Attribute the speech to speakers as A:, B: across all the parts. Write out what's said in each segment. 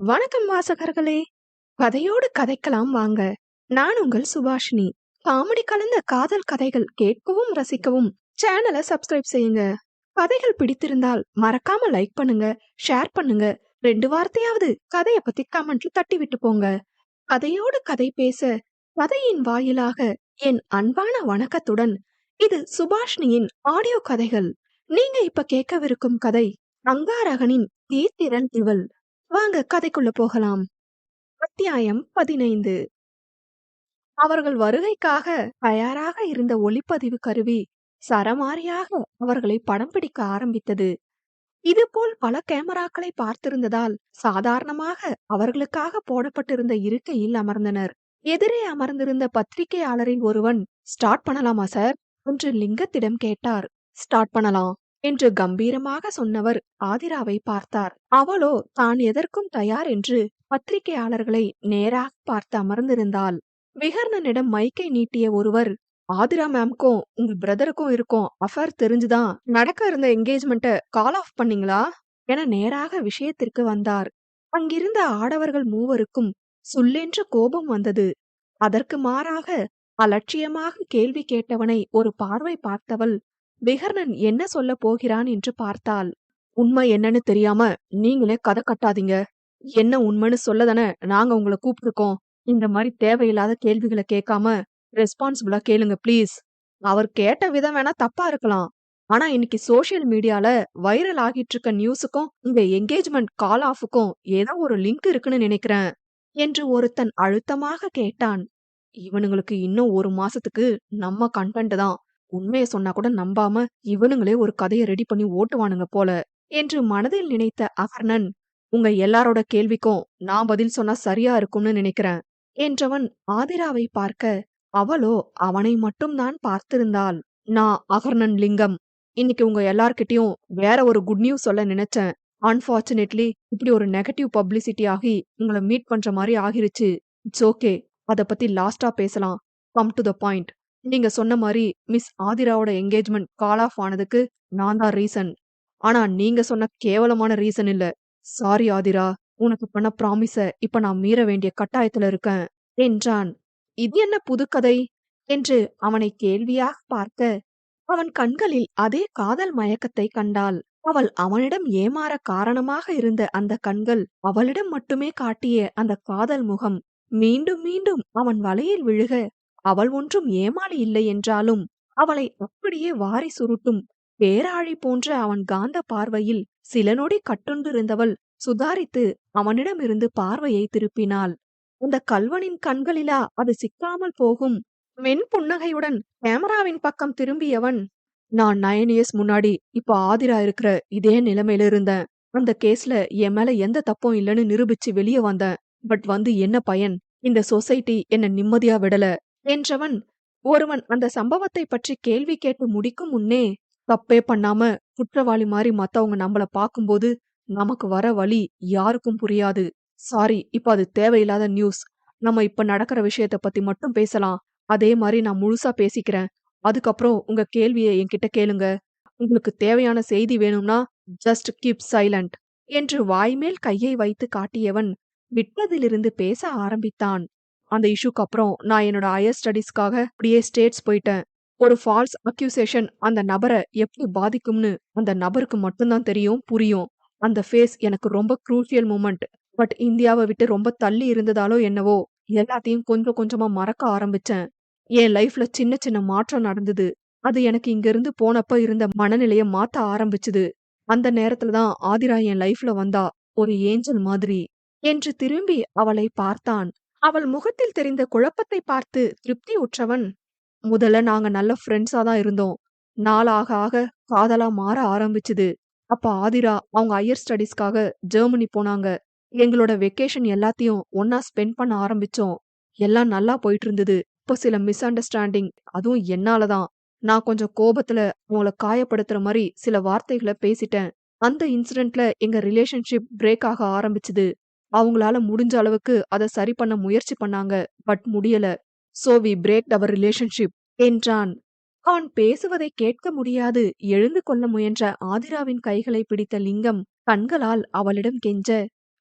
A: வணக்கம் வாசகர்களே. கதையோடு கதைக்கலாம் வாங்க. நான் உங்கள் சுபாஷினி. காமெடி கலந்த காதல் கதைகள் கேட்கவும் ரசிக்கவும் சேனலை சப்ஸ்கிரைப் செய்யுங்க. கதைகள் பிடித்திருந்தால் மறக்காம லைக் பண்ணுங்க, ஷேர் பண்ணுங்க. 2 வார்த்தையாவது கதைய பத்தி கமெண்ட்ல தட்டி விட்டு போங்க. கதையோடு கதை பேச கதையின் வாயிலாக என் அன்பான வணக்கத்துடன் இது சுபாஷினியின் ஆடியோ கதைகள். நீங்க இப்ப கேட்கவிருக்கும் கதை அங்காரகனின் தீத்திரன் இவள். வாங்க கதைக்குள்ள போகலாம். அத்தியாயம் 15. அவர்கள் வருகைக்காக தயாராக இருந்த ஒளிப்பதிவு கருவி சரமாரியாக அவர்களை படம் பிடிக்க ஆரம்பித்தது. இதுபோல் பல கேமராக்களை பார்த்திருந்ததால் சாதாரணமாக அவர்களுக்காக போடப்பட்டிருந்த இருக்கையில் அமர்ந்தனர். எதிரே அமர்ந்திருந்த பத்திரிகையாளரில் ஒருவன், ஸ்டார்ட் பண்ணலாமா சார் என்று லிங்கத்திடம் கேட்டார். ஸ்டார்ட் பண்ணலாம் என்று கம்பீரமாக சொன்னவர் ஆதிராவை பார்த்தார். அவளோ தான் எதற்கும் தயார் என்று பத்திரிகையாளர்களை நேராக பார்த்து அமர்ந்திருந்தாள். விகர்ணனிடம் மைக்கை நீட்டிய ஒருவர், ஆதிரா மேம்க்கும் உங்க பிரதருக்கும் இருக்கும் அஃபேர் தெரிஞ்சுதான் நடக்க இருந்த என்கேஜ்மெண்ட்ட கால் ஆஃப் பண்ணீங்களா என நேராக விஷயத்திற்கு வந்தார். அங்கிருந்த ஆடவர்கள் மூவருக்கும் சுள்ளென்று கோபம் வந்தது. அதற்கு மாறாக அலட்சியமாக கேள்வி கேட்டவனை ஒரு பார்வை பார்த்தவள் விகர்ணன் என்ன சொல்ல போகிறான் என்று பார்த்தாள். உண்மை என்னன்னு தெரியாம நீங்களே கதை கட்டாதீங்க. என்ன உண்மைன்னு சொல்லதானே நாங்க உங்களை கூப்பிட்டுருக்கோம். இந்த மாதிரி தேவையில்லாத கேள்விகளை கேட்காம ரெஸ்பான்சிபிளா கேளுங்க ப்ளீஸ். அவர் கேட்ட விதம் வேணா தப்பா இருக்கலாம். ஆனா இன்னைக்கு சோசியல் மீடியால வைரல் ஆகிட்டு இருக்க நியூஸுக்கும் இந்த என்கேஜ்மெண்ட் கால் ஆஃபுக்கும் ஏதோ ஒரு லிங்க் இருக்குன்னு நினைக்கிறேன் என்று ஒருத்தன் அழுத்தமாக கேட்டான். இவனுங்களுக்கு இன்னும் 1 மாசத்துக்கு நம்ம கண்டென்ட் தான். உண்மையை சொன்னா கூட நம்பாம இவனுங்களே ஒரு கதையை ரெடி பண்ணி ஓட்டுவானுங்க போல என்று மனதில் நினைத்த அகர்ணன், உங்க எல்லாரோட கேள்விக்கும் நான் பதில் சொன்னா சரியா இருக்கும்னு நினைக்கிறேன் என்றவன் ஆதிராவை பார்க்க அவளோ அவனை மட்டும் தான் பார்த்திருந்தாள். நான் அகர்ணன் லிங்கம். இன்னைக்கு உங்க எல்லார்கிட்டயும் வேற ஒரு குட் நியூஸ் சொல்ல நினைச்சேன். அன்பார்ச்சுனேட்லி இப்படி ஒரு நெகட்டிவ் பப்ளிசிட்டி ஆகி உங்களை மீட் பண்ற மாதிரி ஆகிருச்சு. இட்ஸ் ஓகே, அத பத்தி லாஸ்டா பேசலாம். Come to the point. நீங்க சொன்ன மாதிரி மிஸ் ஆதிராவோட என்கேஜ்மெண்ட் கால் ஆஃப் ஆனதுக்கு நான் தான் ரீசன். ஆனா நீங்க சொன்ன கேவலமான ரீசன் இல்ல. சாரி ஆதிரா, உனக்கு பண்ண ப்ராமிஸ இப்ப நான் மீற வேண்டிய கட்டாயத்துல இருக்கேன் என்றான். இது என்ன புதுக்கதை என்று அவனை கேள்வியாக பார்க்க அவன் கண்களில் அதே காதல் மயக்கத்தை கண்டாள். அவள் அவனிடம் ஏமாற காரணமாக இருந்த அந்த கண்கள், அவளிடம் மட்டுமே காட்டிய அந்த காதல் முகம் மீண்டும் மீண்டும் அவன் வலையில் விழுக, அவள் ஒன்றும் ஏமாளி இல்லை என்றாலும் அவளை அப்படியே வாரி சுருட்டும் பேராழி போன்ற அவன் காந்த பார்வையில் சில நொடி கட்டுண்டிருந்தவள் சுதாரித்து அவனிடமிருந்து பார்வையை திருப்பினாள். அந்த கல்வனின் கண்களிலா அது சிக்காமல் போகும்? மென் புன்னகையுடன் கேமராவின் பக்கம் திரும்பியவன், நான் 9 இயர்ஸ் முன்னாடி இப்ப ஆதிரா இருக்கிற இதே நிலைமையில இருந்தேன். அந்த கேஸ்ல என் மேல எந்த தப்பும் இல்லைன்னு நிரூபிச்சு வெளியே வந்தேன். பட் என்ன பயன்? இந்த சொசைட்டி என்ன நிம்மதியா விடல என்றவன் ஒருவன் அந்த சம்பவத்தை பற்றி கேள்வி கேட்டு முடிக்கும் முன்னே, தப்பே பண்ணாம குற்றவாளி மாதிரி மத்தவங்க நம்மள பார்க்கும்போது நமக்கு வர வலி யாருக்கும் புரியாது. சாரி, இப்ப அது தேவையில்லாத நியூஸ். நம்ம இப்ப நடக்கிற விஷயத்த பத்தி மட்டும் பேசலாம். அதே மாதிரி நான் முழுசா பேசிக்கிறேன். அதுக்கப்புறம் உங்க கேள்வியை என்கிட்ட கேளுங்க. உங்களுக்கு தேவையான செய்தி வேணும்னா ஜஸ்ட் கீப் சைலண்ட் என்று வாய்மேல் கையை வைத்து காட்டியவன் விட்டதிலிருந்து பேச ஆரம்பித்தான். அந்த இஷ்யூக்கு அப்புறம் நான் என்னோட ஹையர் ஸ்டடீஸ்க்காக அப்படியே ஸ்டேட்ஸ் போயிட்டேன். ஒரு ஃபால்ஸ் அக்யூசேஷன் அந்த நபரை எப்படி பாதிக்கும்னு அந்த நபருக்கு மட்டும்தான் தெரியும், புரியும். அந்த ஃபேஸ் எனக்கு ரொம்ப க்ரூஷியல் மூமெண்ட். பட் இந்தியாவை விட்டு ரொம்ப தள்ளி இருந்ததாலோ என்னவோ எல்லாத்தையும் கொஞ்சம் கொஞ்சமா மறக்க ஆரம்பிச்சேன். என் லைஃப்ல சின்ன சின்ன மாற்றம் நடந்தது. அது எனக்கு இங்க இருந்து போனப்ப இருந்த மனநிலைய மாத்த ஆரம்பிச்சுது. அந்த நேரத்துல தான் ஆதிரா என் லைஃப்ல வந்தா, ஒரு ஏஞ்சல் மாதிரி என்று திரும்பி அவளை பார்த்தான். அவள் முகத்தில் தெரிந்த குழப்பத்தை பார்த்து திருப்தி உற்றவன், முதல்ல நாங்க நல்ல ஃப்ரெண்ட்ஸா தான் இருந்தோம். நாளாக ஆக காதலா மாற ஆரம்பிச்சுது. அப்ப ஆதிரா அவங்க ஹையர் ஸ்டடீஸ்க்காக ஜெர்மனி போனாங்க. எங்களோட வெக்கேஷன் எல்லாத்தையும் ஒன்னா ஸ்பெண்ட் பண்ண ஆரம்பிச்சோம். எல்லாம் நல்லா போயிட்டு இருந்தது. இப்போ சில மிஸ் அண்டர்ஸ்டாண்டிங், அதுவும் என்னாலதான். நான் கொஞ்சம் கோபத்துல அவங்கள காயப்படுத்துற மாதிரி சில வார்த்தைகளை பேசிட்டேன். அந்த இன்சிடென்ட்ல எங்க ரிலேஷன்ஷிப் பிரேக் ஆக ஆரம்பிச்சுது. அவங்களால முடிஞ்ச அளவுக்கு அதை சரி பண்ண முயற்சி பண்ணாங்க. பட் முடியல. So we break our relationship என்றான். அவன் பேசுவதை கேட்க முடியாது எழுந்து கொள்ள முயன்ற ஆதிராவின் கைகளை பிடித்த லிங்கம் கண்களால் அவளிடம் கெஞ்ச,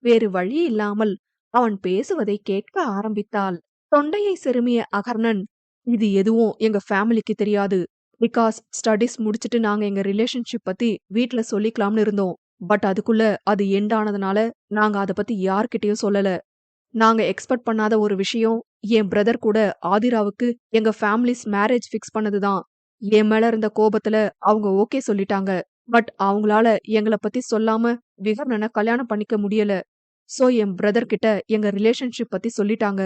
A: வேறு வழி இல்லாமல் அவன் பேசுவதை கேட்க ஆரம்பித்தாள். தொண்டையை செருமிய அகர்ணன், இது எதுவும் எங்க ஃபேமிலிக்கு தெரியாது. பிகாஸ் ஸ்டடீஸ் முடிச்சுட்டு நாங்க எங்க ரிலேஷன்ஷிப் பத்தி வீட்ல சொல்லிக்கலாம்னு இருந்தோம். பட் அதுக்குள்ள அது எண்ட் ஆனதுனால நாங்க அத பத்தி யார்கிட்டயும் சொல்லல. நாங்க எக்ஸ்பெக்ட் பண்ணாத ஒரு விஷயம், என் பிரதர் கூட ஆதிராவுக்கு எங்க ஃபேமிலிஸ் மேரேஜ் ஃபிக்ஸ் பண்ணதுதான். என் மேல இருந்த கோபத்துல அவங்க ஓகே சொல்லிட்டாங்க. பட் அவங்களால எங்கள பத்தி சொல்லாம விகர்ணன கல்யாணம் பண்ணிக்க முடியல. சோ என் பிரதர் கிட்ட எங்க ரிலேஷன்ஷிப் பத்தி சொல்லிட்டாங்க.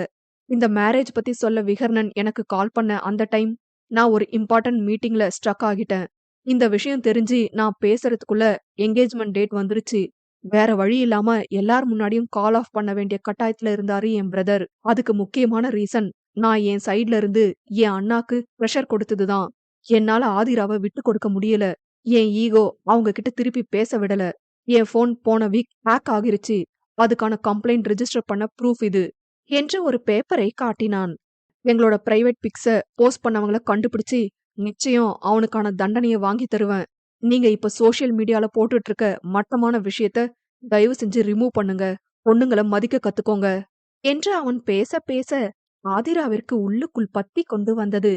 A: இந்த மேரேஜ் பத்தி சொல்ல விகர்ணன் எனக்கு கால் பண்ண அந்த டைம் நான் ஒரு இம்பார்ட்டன்ட் மீட்டிங்ல ஸ்ட்ரக் ஆகிட்டேன். இந்த விஷயம் தெரிஞ்சு நான் பேசுறதுக்குள்ள என்கேஜ்மெண்ட் டேட் வந்துருச்சு. வேற வழி இல்லாம எல்லார் முன்னாடியும் கால் ஆஃப் பண்ண வேண்டிய கட்டாயத்துல இருந்தாரு என் பிரதர். அதுக்கு முக்கியமான ரீசன் நான் என் சைடுல இருந்து என் அண்ணாக்கு பிரஷர் கொடுத்ததுதான். என்னால ஆதிராவை விட்டு கொடுக்க முடியல. என் ஈகோ அவங்க கிட்ட திருப்பி பேச விடல. என் போன் போன வீக் ஹேக் ஆகிருச்சு. அதுக்கான கம்ப்ளைண்ட் ரெஜிஸ்டர் பண்ண ப்ரூஃப் இது என்று ஒரு பேப்பரை காட்டினான். எங்களோட பிரைவேட் பிக்ஸ போஸ்ட் பண்ணவங்கள கண்டுபிடிச்சு நிச்சயம் அவனுக்கான தண்டனைய வாங்கி தருவேன். நீங்க இப்ப சோசியல் மீடியால போட்டுட்டு இருக்க மட்டமான விஷயத்த தயவு செஞ்சு ரிமூவ் பண்ணுங்க. பொண்ணுங்கள மதிக்க கத்துக்கோங்க என்று அவன் பேச பேச ஆதிராவிற்கு உள்ளுக்குள் பத்தி கொண்டு வந்தது.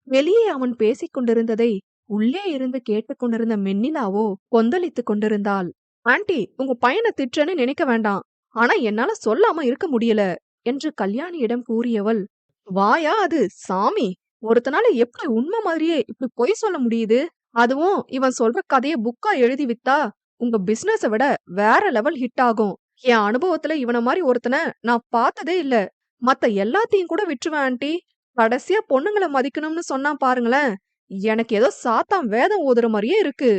A: வெளியே அவன் பேசிக் கொண்டிருந்ததை உள்ளே இருந்து கேட்டுக்கொண்டிருந்த மென்னிலாவோ கொந்தளித்துக் கொண்டிருந்தாள். ஆண்டி, உங்க பையனை திட்டுறேன்னு நினைக்க வேண்டாம். ஆனா என்னால சொல்லாம இருக்க முடியல என்று கல்யாணியிடம் கூறியவள், வாயா அது சாமி, ஒருத்தனால எப்படி உண்மை மாதிரியே இப்படி பொய் சொல்ல முடியுது? அதுவும் இவன் சொல்ற கதைய புக்கா எழுதி வித்தா உங்க பிசினஸ விட வேற லெவல் ஹிட் ஆகும். என் அனுபவத்துல இவன மாதிரி ஒருத்தனை நான் பார்த்ததே இல்ல. மத்த எல்லாத்தையும் கூட விட்டுருவேன் ஆண்டி. கடைசியா பொண்ணுங்கள மதிக்கணும்னு சொன்னா பாருங்களேன், எனக்கு ஏதோ சாத்தான் வேதம் ஓதுற மாதிரியே இருக்கு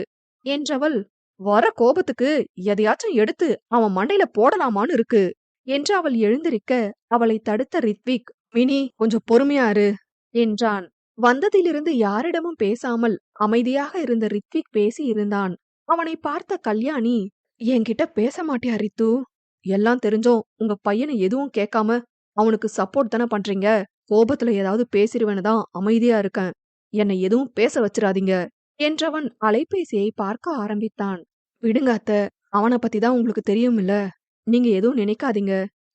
A: என்றவள், வர கோபத்துக்கு எதையாச்சும் எடுத்து அவன் மண்டையில போடலாமான்னு இருக்கு என்று அவள் எழுந்திருக்க அவளை தடுத்த ரித்விக், மினி கொஞ்சம் பொறுமையா இரு என்றான். வந்ததிலிருந்து யாரிடமும் பேசாமல் அமைதியாக இருந்த ரித்விக் பேசி இருந்தான். அவனை பார்த்த கல்யாணி, என்கிட்ட பேச மாட்டியா ரித்து? எல்லாம் தெரிஞ்சும் உங்க பையனை எதுவும் கேட்காம அவனுக்கு சப்போர்ட் தானே பண்றீங்க. கோபத்துல ஏதாவது பேசிருவேன்னு தான் அமைதியா இருக்கேன். என்னை எதுவும் பேச வச்சிராதீங்க என்றவன் அலைபேசியை பார்க்க ஆரம்பித்தான். விடுங்க அத்த, அவனை பத்தி தான் உங்களுக்கு தெரியுமில்ல. நீங்க எதுவும் நினைக்காதீங்க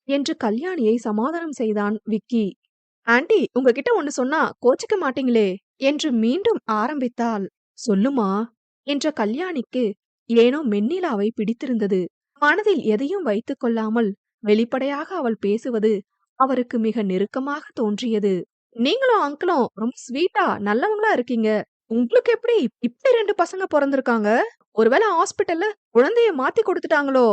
A: என்று கல்யாணியை சமாதானம் செய்தான் விக்கி. ஆண்டி, உங்ககிட்ட ஒன்னு சொன்னா கோச்சிக்க மாட்டீங்களே என்று மீண்டும் ஆரம்பித்தாள். சொல்லுமா என்ற கல்யாணிக்கு ஏனோ மென்னிலாவை பிடித்திருந்தது. மனதில் எதையும் வைத்துக் கொள்ளாமல் வெளிப்படையாக அவள் பேசுவது அவருக்கு மிக நெருக்கமாக தோன்றியது. நீங்களும் அங்கிளும் ரொம்ப ஸ்வீட்டா நல்லவங்களா இருக்கீங்க. உங்களுக்கு எப்படி இப்படி 2 பசங்க பிறந்திருக்காங்க? ஒருவேளை ஹாஸ்பிட்டல்ல குழந்தைய மாத்தி கொடுத்துட்டாங்களோ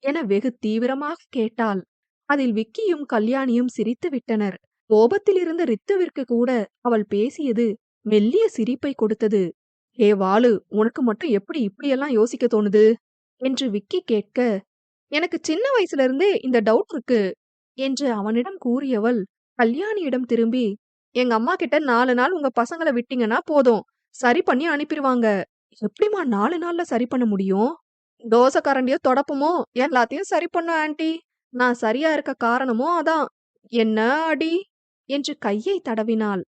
A: என வெகு தீவிரமாக கேட்டாள். அதில் விக்கியும் கல்யாணியும் சிரித்து விட்டனர். கோபத்தில் இருந்த ரித்துவிற்கு கூட அவள் பேசியது மெல்லிய சிரிப்பை கொடுத்தது. ஏ வாலு, உனக்கு மட்டும் எப்படி இப்படியெல்லாம் யோசிக்க தோணுது என்று விக்கி கேட்க, எனக்கு சின்ன வயசுல இருந்தே இந்த டவுட் இருக்கு என்று அவனிடம் கூறியவள் கல்யாணியிடம் திரும்பி, எங்க அம்மா கிட்ட 4 நாள் உங்க பசங்கள விட்டீங்கன்னா போதும், சரி பண்ணி அனுப்பிடுவாங்க. எப்படிம்மா 4 நாள்ல சரி பண்ண முடியும்? தோசை கரண்டியோ தொடப்பமோ எல்லாத்தையும் சரி பண்ணும் ஆண்டி. நான் சரியா இருக்க காரணமும் அதான். என்ன அடி என்று கையை தடவினாள்.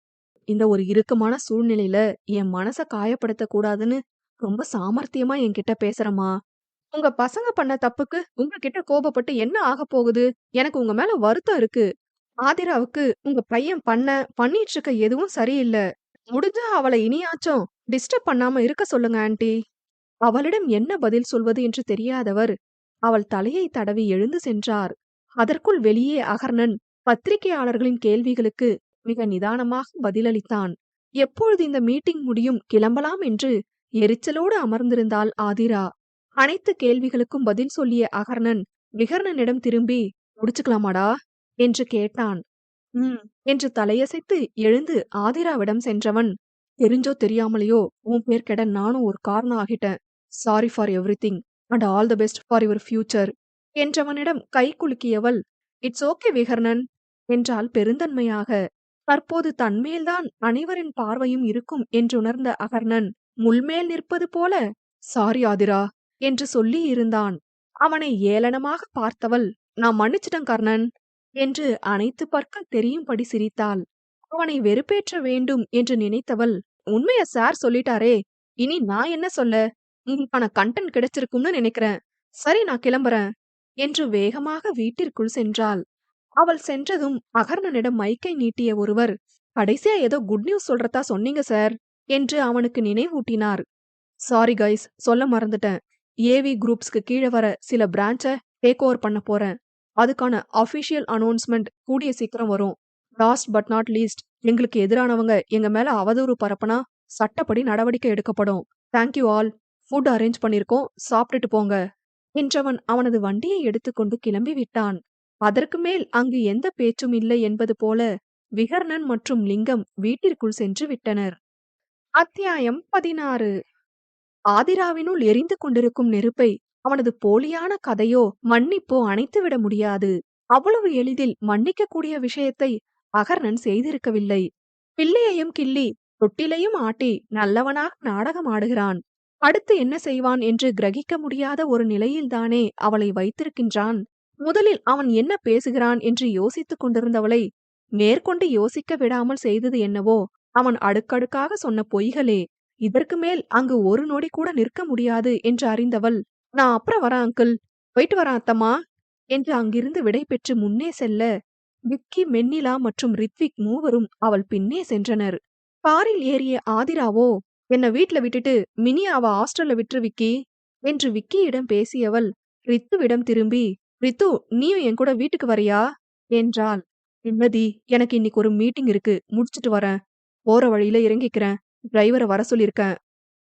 A: இந்த ஒரு இறுக்கமான சூழ்நிலையில என் மனச காயப்படுத்த கூடாதுன்னு ரொம்ப சாமர்த்தியமா என்கிட்ட பேசுறமா. உங்க பசங்க பண்ண தப்புக்கு உங்ககிட்ட கோபப்பட்டு என்ன ஆகப் போகுது? எனக்கு உங்க மேல வருத்தம் இருக்கு. ஆதிராவுக்கு உங்க பையன் பண்ணிட்டு இருக்க எதுவும் சரியில்ல. முடிஞ்சா அவளை இனியாச்சும் டிஸ்டர்ப் பண்ணாம இருக்க சொல்லுங்க ஆண்டி. அவளிடம் என்ன பதில் சொல்வது என்று தெரியாதவர் அவள் தலையை தடவி எழுந்து சென்றார். அதற்குள் வெளியே அகர்ணன் பத்திரிகையாளர்களின் கேள்விகளுக்கு மிக நிதானமாக பதிலளித்தான். எப்பொழுது இந்த மீட்டிங் முடியும், கிளம்பலாம் என்று எரிச்சலோடு அமர்ந்திருந்தாள் ஆதிரா. அனைத்து கேள்விகளுக்கும் பதில் சொல்லிய அகர்ணன் விகர்ணனிடம் திரும்பி, முடிச்சுக்கலாமாடா என்று கேட்டான். என்று தலையசைத்து எழுந்து ஆதிராவிடம் சென்றவன், தெரிஞ்சோ தெரியாமலையோ உன் பேர் கெட நானும் ஒரு காரணம் ஆகிட்டேன். Sorry for everything and all the best for your future என்றவனிடம் கை குலுக்கியவள், இட்ஸ் ஓகே விகர்ணன் என்றாள் பெருந்தன்மையாக. தற்போது தன்மேல்தான் அனைவரின் பார்வையும் இருக்கும் என்றுணர்ந்த அகர்ணன் முள்மேல் நிற்பது போல, சாரி ஆதிரா என்று சொல்லி இருந்தான். அவனை ஏளனமாக பார்த்தவள், நான் மன்னிச்சிட்டேன் கர்ணன் என்று அனைத்து பற்கள் தெரியும்படி சிரித்தாள். அவனை வெறுப்பேற்ற வேண்டும் என்று நினைத்தவள், உண்மைய சார் சொல்லிட்டாரே, இனி நான் என்ன சொல்ல? உங்களுக்கான கண்டென்ட் கிடைச்சிருக்கும்னு நினைக்கிறேன். சரி, நான் கிளம்புறேன் என்று வேகமாக வீட்டிற்குள் சென்றாள். அவள் சென்றதும் அகர்ணனிடம் மைக்கை நீட்டிய ஒருவர், கடைசியா ஏதோ குட் நியூஸ் சொல்றதா சொன்னீங்க சார் என்று அவனுக்கு நினைவூட்டினார். சாரி கைஸ், சொல்ல மறந்துட்டேன். ஏவி குரூப்ஸ்க்கு கீழே வர சில பிரான்ச்சை டேக் ஓவர் பண்ண போறேன். அதுக்கான அஃபிஷியல் அனௌன்ஸ்மெண்ட் கூடிய சீக்கிரம் வரும். லாஸ்ட் பட் நாட் லீஸ்ட், எங்களுக்கு எதிரானவங்க எங்க மேல அவதூறு பரப்புனா சட்டப்படி நடவடிக்கை எடுக்கப்படும். Thank you all. ஃபுட் அரேஞ்ச் பண்ணிருக்கோம், சாப்பிட்டுட்டு போங்க என்றவன் அவனது வண்டியை எடுத்துக்கொண்டு கிளம்பி விட்டான். அதற்கு மேல் அங்கு எந்த பேச்சும் இல்லை என்பது போல விகர்ணன் மற்றும் லிங்கம் வீட்டிற்குள் சென்று விட்டனர். அத்தியாயம் 16. ஆதிராவினுள் எரிந்து கொண்டிருக்கும் நெருப்பை அவனது போலியான கதையோ மன்னிப்போ அணைத்துவிட முடியாது. அவ்வளவு எளிதில் மன்னிக்கக்கூடிய விஷயத்தை அகர்ணன் செய்திருக்கவில்லை. பிள்ளையையும் கிள்ளி தொட்டிலையும் ஆட்டி நல்லவனாக நாடகம் ஆடுகிறான். அடுத்து என்ன செய்வான் என்று கிரகிக்க முடியாத ஒரு நிலையில்தானே அவளை வைத்திருக்கின்றான். முதலில் அவன் என்ன பேசுகிறான் என்று யோசித்துக் கொண்டிருந்தவளை மேற்கொண்டு யோசிக்க விடாமல் செய்தது என்னவோ அவன் அடுக்கடுக்காக சொன்ன பொய்களே. இதற்கு மேல் அங்கு ஒரு நொடி கூட நிற்க முடியாது என்று அறிந்தவள், நான் அப்புறம் வரேன் அங்கிள், போயிட்டு வரேன் அத்தம்மா என்று அங்கிருந்து விடை பெற்று முன்னே செல்ல, விக்கி, மென்னிலா மற்றும் ரித்விக் மூவரும் அவள் பின்னே சென்றனர். காரில் ஏறிய ஆதிராவோ, என்ன வீட்ல விட்டுட்டு மினியாவ ஹாஸ்டல்ல விட்டுரு விக்கி என்று விக்கியிடம் பேசியவள் ரித்துவிடம் திரும்பி, ரித்து, நீயும் என் கூட வீட்டுக்கு வரியா என்றாள். இல்லதி, எனக்கு இன்னைக்கு ஒரு மீட்டிங் இருக்கு, முடிச்சிட்டு வரேன். போற வழியில இறங்கிக்கிறேன். டிரைவரை வர சொல்லிருக்கேன்.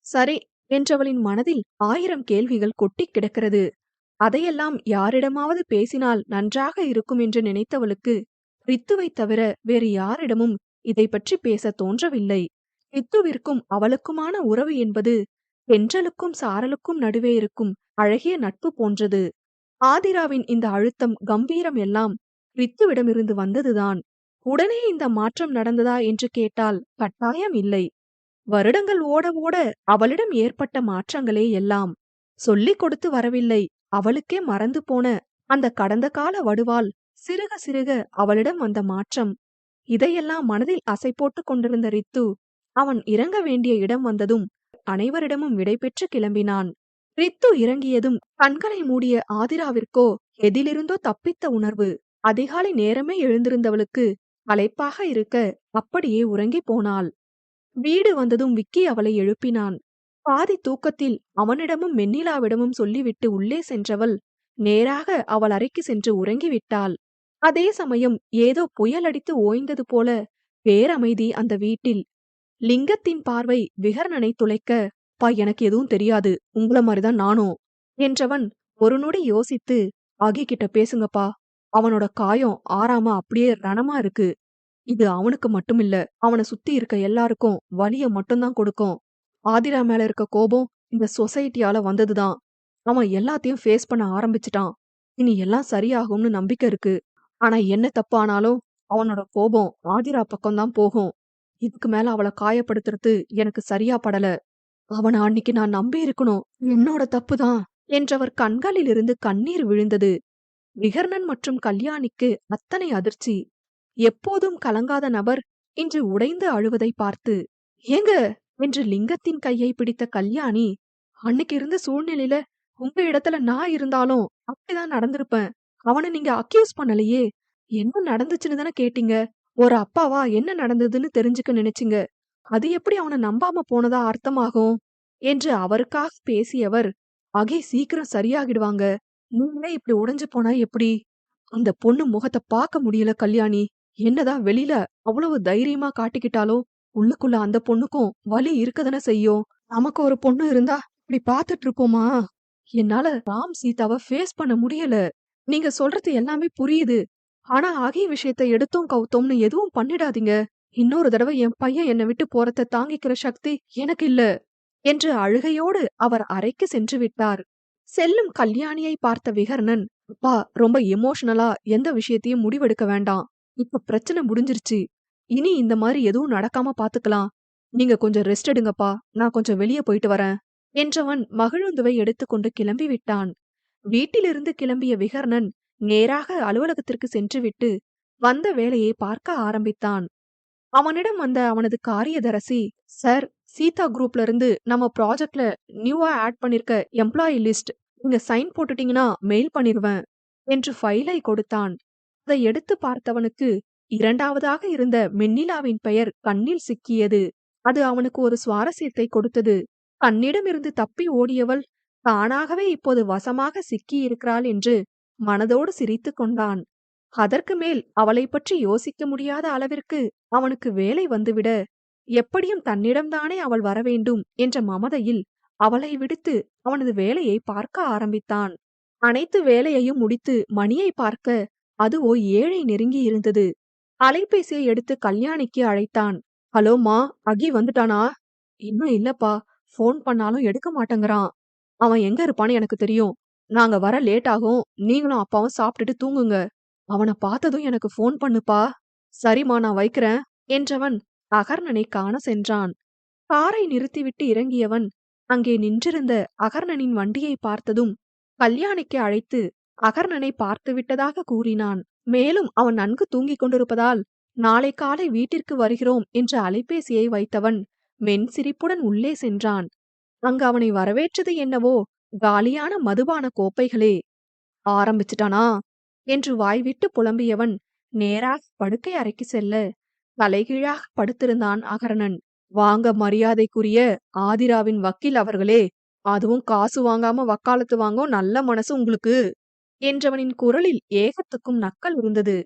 A: சரி என்றவளின் மனதில் 1000 கேள்விகள் கொட்டி கிடக்கிறது. அதையெல்லாம் யாரிடமாவது பேசினால் நன்றாக இருக்கும் என்று நினைத்தவளுக்கு ரித்துவை தவிர வேறு யாரிடமும் இதை பற்றி பேச தோன்றவில்லை. ரித்துவிற்கும் அவளுக்குமான உறவு என்பது தென்றலுக்கும் சாரலுக்கும் நடுவே இருக்கும் அழகிய நட்பு போன்றது. ஆதிராவின் இந்த அழுத்தம், கம்பீரம் எல்லாம் ரித்துவிடமிருந்து வந்ததுதான். உடனே இந்த மாற்றம் நடந்ததா என்று கேட்டால் கட்டாயம் இல்லை. வருடங்கள் ஓட ஓட அவளிடம் ஏற்பட்ட மாற்றங்களே எல்லாம். சொல்லிக் கொடுத்து வரவில்லை, அவளுக்கே மறந்து போன அந்த கடந்த கால வடுவால் சிறுக சிறுக அவளிடம் வந்த மாற்றம். இதையெல்லாம் மனதில் அசை போட்டுக் கொண்டிருந்த ரித்து அவன் இறங்க வேண்டிய இடம் வந்ததும் அனைவரிடமும் விடை பெற்று கிளம்பினான். ரித்து இறங்கியதும் கண்களை மூடிய ஆதிராவிற்கோ எதிலிருந்தோ தப்பித்த உணர்வு. அதிகாலை நேரமே எழுந்திருந்தவளுக்கு களைப்பாக இருக்க அப்படியே உறங்கி போனாள். வீடு வந்ததும் விக்கி அவளை எழுப்பினான். பாதி தூக்கத்தில் அவனிடமும் மென்னிலாவிடமும் சொல்லிவிட்டு உள்ளே சென்றவள் நேராக அவள் அறைக்கு சென்று உறங்கிவிட்டாள். அதே சமயம் ஏதோ புயல் அடித்து ஓய்ந்தது போல பேரமைதி அந்த வீட்டில். லிங்கத்தின் பார்வை விகர்ணனை துளைக்க, பா, எனக்கு எதுவும் தெரியாது, உங்கள மாதிரிதான் நானும் என்றவன் ஒரு நொடி யோசித்து, ஆகி கிட்ட பேசுங்கப்பா, அவனோட காயம் ஆறாம அப்படியே ரணமா இருக்கு. இது அவனுக்கு மட்டுமில்ல, அவனை சுத்தி இருக்க எல்லாருக்கும் வலிய மட்டும்தான் கொடுக்கும். ஆதிரா மேல இருக்க கோபம் இந்த சொசைட்டியால வந்ததுதான். அவன் எல்லாத்தையும் ஃபேஸ் பண்ண ஆரம்பிச்சிட்டான். இனி எல்லாம் சரியாகும்னு நம்பிக்கை இருக்கு. ஆனா என்ன தப்பு ஆனாலும் அவனோட கோபம் ஆதிரா பக்கம்தான் போகும். இதுக்கு மேல அவளை காயப்படுத்துறது எனக்கு சரியா படல. அவனை அன்னைக்கு நான் நம்பி இருக்கணும், என்னோட தப்புதான் என்றவர் கண்களிலிருந்து கண்ணீர் விழுந்தது. விகர்ணன் மற்றும் கல்யாணிக்கு அத்தனை அதிர்ச்சி. எப்போதும் கலங்காத நபர் இன்று உடைந்து அழுவதை பார்த்து, ஏங்க என்று லிங்கத்தின் கையை பிடித்த கல்யாணி, அன்னைக்கு இருந்த சூழ்நிலையில உங்க இடத்துல நான் இருந்தாலும் அப்படிதான் நடந்திருப்பேன். அவனை நீங்க அக்யூஸ் பண்ணலையே, என்ன நடந்துச்சுன்னு தானே கேட்டீங்க. ஒரு அப்பாவா என்ன நடந்ததுன்னு தெரிஞ்சுக்க நினைச்சீங்க. அது எப்படி அவனை நம்பாம போனதா அர்த்தமாகும் என்று அவருக்காக பேசியவர், அகே சீக்கிரம் சரியாகிடுவாங்க, நீங்களே இப்படி உடைஞ்சு போனா எப்படி? அந்த பொண்ணு முகத்தை பார்க்க முடியல கல்யாணி. என்னதான் வெளியில அவ்வளவு தைரியமா காட்டிக்கிட்டாலும் உள்ளுக்குள்ள அந்த பொண்ணுக்கும் வலி இருக்கதானே செய்யும். நமக்கு ஒரு பொண்ணு இருந்தா இப்படி பாத்துட்டு இருப்போமா? என்னால ராம் சீதாவை ஃபேஸ் பண்ண முடியல. நீங்க சொல்றது எல்லாமே புரியுது. ஆனா அகி விஷயத்தை எடுத்தோம் கவுத்தோம்னு எதுவும் பண்ணிடாதீங்க. இன்னொரு தடவை என் பையன் என்னை விட்டு போறத தாங்கிக்கிற சக்தி எனக்கு இல்ல என்று அழுகையோடு அவர் அறைக்கு சென்று விட்டார். செல்லும் கல்யாணியை பார்த்த விகர்ணன், அப்பா, ரொம்ப எமோஷனலா எந்த விஷயத்தையும் முடிவெடுக்க வேண்டாம். இப்ப பிரச்சனை முடிஞ்சிருச்சு. இனி இந்த மாதிரி எதுவும் நடக்காம பாத்துக்கலாம். நீங்க கொஞ்சம் ரெஸ்ட் எடுங்கப்பா, நான் கொஞ்சம் வெளியே போயிட்டு வரேன் என்றவன் மகிழுந்துவை எடுத்துக்கொண்டு கிளம்பி விட்டான். வீட்டிலிருந்து கிளம்பிய விகர்ணன் நேராக அலுவலகத்திற்கு சென்றுவிட்டு வந்த வேலையை பார்க்க ஆரம்பித்தான். அவனிடம் வந்த அவனது காரியதரசி, சார், சீதா குரூப்ல இருந்து நம்ம ப்ராஜெக்ட்ல நியூவா ஆட் பண்ணிருக்க எம்ப்ளாயி லிஸ்ட் நீங்க சைன் போட்டுட்டீங்கன்னா மெயில் பண்ணிருவேன் என்று ஃபைலை கொடுத்தான். அதை எடுத்து பார்த்தவனுக்கு இரண்டாவதாக இருந்த மென்னிலாவின் பெயர் கண்ணில் சிக்கியது. அது அவனுக்கு ஒரு சுவாரஸ்யத்தை கொடுத்தது. தன்னிடமிருந்து தப்பி ஓடியவள் தானாகவே இப்போது வசமாக சிக்கியிருக்கிறாள் என்று மனதோடு சிரித்துக் கொண்டான். அதற்கு மேல் அவளைப் பற்றி யோசிக்க முடியாத அளவிற்கு அவனுக்கு வேலை வந்துவிட, எப்படியும் தன்னிடம்தானே அவள் வரவேண்டும் என்ற மமதையில் அவளை விடுத்து அவனது வேலையை பார்க்க ஆரம்பித்தான். அனைத்து வேலையையும் முடித்து மணியை பார்க்க அதுவோ 7 நெருங்கி இருந்தது. அலைபேசியை எடுத்து கல்யாணிக்கு அழைத்தான். ஹலோ மா, அகி வந்துட்டானா? இன்னும் இல்லப்பா, ஃபோன் பண்ணாலும் எடுக்க மாட்டேங்கிறான். அவன் எங்க இருப்பான்னு எனக்கு தெரியும். நாங்க வர லேட் ஆகும். நீங்களும் அப்பாவும் சாப்பிட்டுட்டு தூங்குங்க. அவனை பார்த்ததும் எனக்கு ஃபோன் பண்ணுப்பா. சரிம்மா, நான் வைக்கிறேன் என்றவன் அகர்ணனை காண சென்றான். காரை நிறுத்திவிட்டு இறங்கியவன் அங்கே நின்றிருந்த அகர்ணனின் வண்டியை பார்த்ததும் கல்யாணிக்கு அழைத்து அகர்ணனை பார்த்து விட்டதாக கூறினான். மேலும் அவன் நன்கு தூங்கிக் கொண்டிருப்பதால் நாளை காலை வீட்டிற்கு வருகிறோம் என்ற அலைபேசியை வைத்தவன் மென் சிரிப்புடன் உள்ளே சென்றான். அங்கு அவனை வரவேற்றது என்னவோ காலியான மதுபான கோப்பைகளே. ஆரம்பிச்சிட்டானா என்று வாய்விட்டு புலம்பியவன் நேராக படுக்கை அறைக்கு செல்ல, தலைகீழாக படுத்திருந்தான் அகர்ணன். வாங்க மரியாதைக்குரிய ஆதிராவின் வக்கீல் அவர்களே, அதுவும் காசு வாங்காம வக்காலத்து வாங்கும் நல்ல மனசு உங்களுக்கு என்றவனின் குரலில் ஏகத்துக்கும் நக்கல் இருந்தது.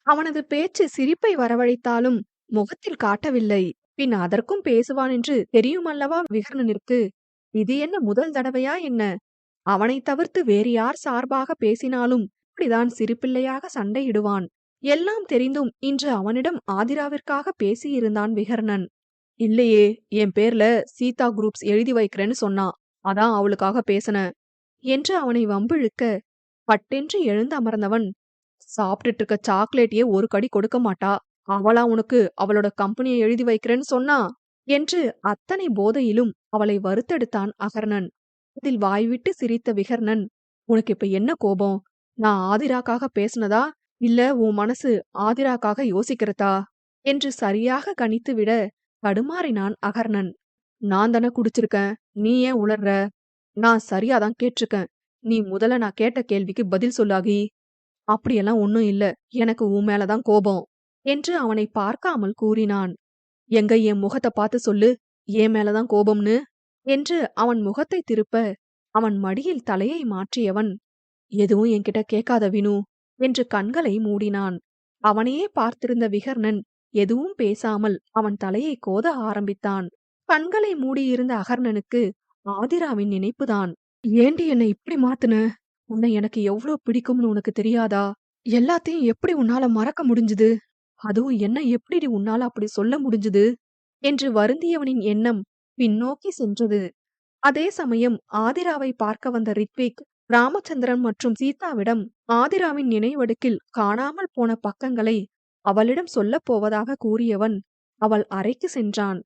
A: அவனது பேச்சு சிரிப்பை வரவழைத்தாலும் முகத்தில் காட்டவில்லை. பின் அதற்கும் பேசுவான் என்று தெரியுமல்லவா விகர்ணனிற்கு. இது என்ன முதல் தடவையா என்ன? அவனை தவிர்த்து வேறு யார் சார்பாக பேசினாலும் இப்படிதான் சிரிப்பிள்ளையாக சண்டையிடுவான். எல்லாம் தெரிந்தும் இன்று அவனிடம் ஆதிராவிற்காக பேசியிருந்தான் விகர்ணன். இல்லையே, என் பேர்ல சீதா குரூப்ஸ் எழுதி வைக்கிறேன்னு சொன்னான். அதான் அவளுக்காக பேசின என்று அவனை வம்பிழுக்க, பட்டென்று எழுந்து அமர்ந்தவன், சாப்பிட்டுட்டு இருக்க சாக்லேட்டையே ஒரு கடி கொடுக்க மாட்டா. அவளா உனக்கு அவளோட கம்பெனியை எழுதி வைக்கிறேன்னு சொன்னா என்று அத்தனை போதையிலும் அவளை வறுத்தெடுத்தான் அகர்ணன். அதில் வாய்விட்டு சிரித்த விகர்ணன், உனக்கு இப்ப என்ன கோபம்? நான் ஆதிராக்காக பேசினதா, இல்ல உன் மனசு ஆதிராக்காக யோசிக்கிறதா என்று சரியாக கணித்து விட தடுமாறினான் அகர்ணன். நான் தானே குடிச்சிருக்கேன், நீ ஏன் உளர்ற? நான் சரியாதான் கேட்டிருக்கேன். நீ முதல்ல நான் கேட்ட கேள்விக்கு பதில் சொல்லாகி. அப்படியெல்லாம் ஒன்னும் இல்ல, எனக்கு உன் மேலதான் கோபம் என்று அவனை பார்க்காமல் கூறினான். எங்க என் முகத்தை பார்த்து சொல்லு, என் மேலதான் கோபம்னு என்று அவன் முகத்தை திருப்ப, அவன் மடியில் தலையை மாற்றியவன், எதுவும் என்கிட்ட கேட்காத வினு என்று கண்களை மூடினான். அவனையே பார்த்திருந்த விகர்ணன் எதுவும் பேசாமல் அவன் தலையை கோத ஆரம்பித்தான். கண்களை மூடியிருந்த அகர்ணனுக்கு ஆதிராவின் நினைப்புதான். ஏண்டி என்னை இப்படி மாத்துன? உன்னை எனக்கு எவ்வளவு பிடிக்கும்னு உனக்கு தெரியாதா? எல்லாத்தையும் எப்படி உன்னால மறக்க முடிஞ்சுது? அதுவும் என்ன எப்படி உன்னால அப்படி சொல்ல முடிஞ்சுது என்று வருந்தியவனின் எண்ணம் பின்னோக்கி சென்றது. அதே சமயம் ஆதிராவை பார்க்க வந்த ரித்விக் ராமச்சந்திரன் மற்றும் சீதாவிடம் ஆதிராவின் நினைவடுக்கில் காணாமல் போன பக்கங்களை அவளிடம் சொல்லப் போவதாக கூறியவன் அவள் அறைக்கு சென்றான்.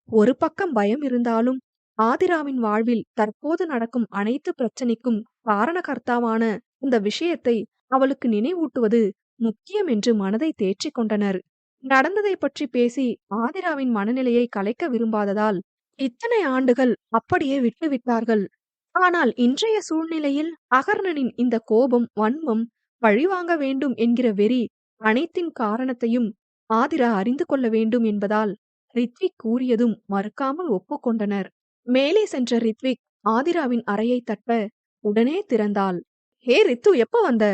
A: ஒரு பக்கம் பயம் இருந்தாலும் ஆதிராவின் வாழ்வில் தற்போது நடக்கும் அனைத்து பிரச்சனைக்கும் காரணகர்த்தாவான இந்த விஷயத்தை அவளுக்கு நினைவூட்டுவது முக்கியம் என்று மனதை தேற்றிக் கொண்டனர். நடந்ததை பற்றி பேசி ஆதிராவின் மனநிலையை கலைக்க விரும்பாததால் இத்தனை ஆண்டுகள் அப்படியே விட்டுவிட்டார்கள். ஆனால் இன்றைய சூழ்நிலையில் அகர்ணனின் இந்த கோபம், வன்மம், பழிவாங்க வேண்டும் என்கிற வெறி அனைத்தின் காரணத்தையும் ஆதிரா அறிந்து கொள்ள வேண்டும் என்பதால் ரித்விக் கூறியதும் மறுக்காமல் ஒப்புக்கொண்டனர். மேலே சென்ற ரித்விக் ஆதிராவின் அறையை தட்ட உடனே திறந்தாள். ஹே ரித்து, எப்ப வந்த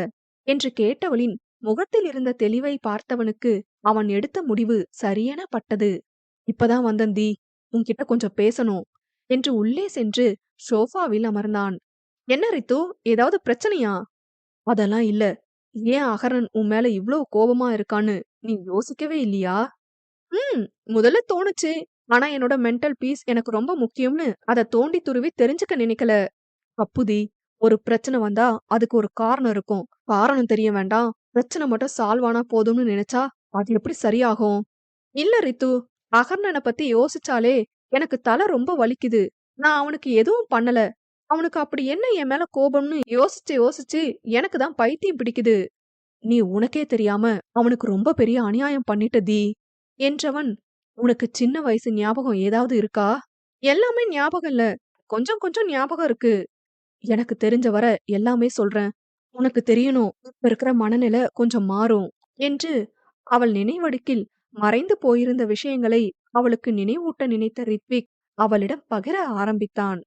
A: என்று கேட்டவளின் முகத்தில் இருந்த தெளிவை பார்த்தவனுக்கு அவன் எடுத்த முடிவு சரியென பட்டது. இப்பதான் வந்தந்தி, உன்கிட்ட கொஞ்சம் பேசணும் என்று உள்ளே சென்று சோஃபாவில் அமர்ந்தான். என்ன ரித்து, ஏதாவது பிரச்சனையா? அதெல்லாம் இல்ல. ஏன் அகர்ணன் உன் மேல இவ்ளோ கோபமா இருக்கான்னு நீ யோசிக்கவே இல்லையா? முதல்ல தோணுச்சு. ஆனா என்னோட மென்டல் பீஸ் எனக்கு ரொம்ப முக்கியம்னு அதை தோண்டி துருவி தெரிஞ்சுக்க நினைக்கல. அப்புதி, ஒரு பிரச்சனை வந்தா அதுக்கு ஒரு காரணம் இருக்கும். காரணம் தெரிய வேண்டாம், பிரச்சனை மட்டும் சால்வ் ஆனா போதும்னு நினைச்சா அது எப்படி சரியாகும்? இல்ல ரித்து, அகர்ணனை பத்தி யோசிச்சாலே எனக்கு தலை ரொம்ப வலிக்குது. நான் அவனுக்கு எதுவும் பண்ணல. அவனுக்கு அப்படி என்ன என் மேல கோபம்னு யோசிச்சு யோசிச்சு எனக்கு தான் பைத்தியம் பிடிக்குது. நீ உனக்கே தெரியாம அவனுக்கு ரொம்ப பெரிய அநியாயம் பண்ணிட்ட தி என்றவன், உனக்கு சின்ன வயசு ஞாபகம் ஏதாவது இருக்கா? எல்லாமே ஞாபகம் இல்ல, கொஞ்சம் கொஞ்சம் ஞாபகம் இருக்கு. எனக்கு தெரிஞ்ச வர எல்லாமே சொல்றேன். உனக்கு தெரியணும், இப்ப இருக்கிற மனநிலை கொஞ்சம் மாறும் என்று அவள் நினைவடுக்கில் மறைந்து போயிருந்த விஷயங்களை அவளுக்கு நினைவூட்ட நினைத்த ரித்விக் அவளிடம் பகிர ஆரம்பித்தான்.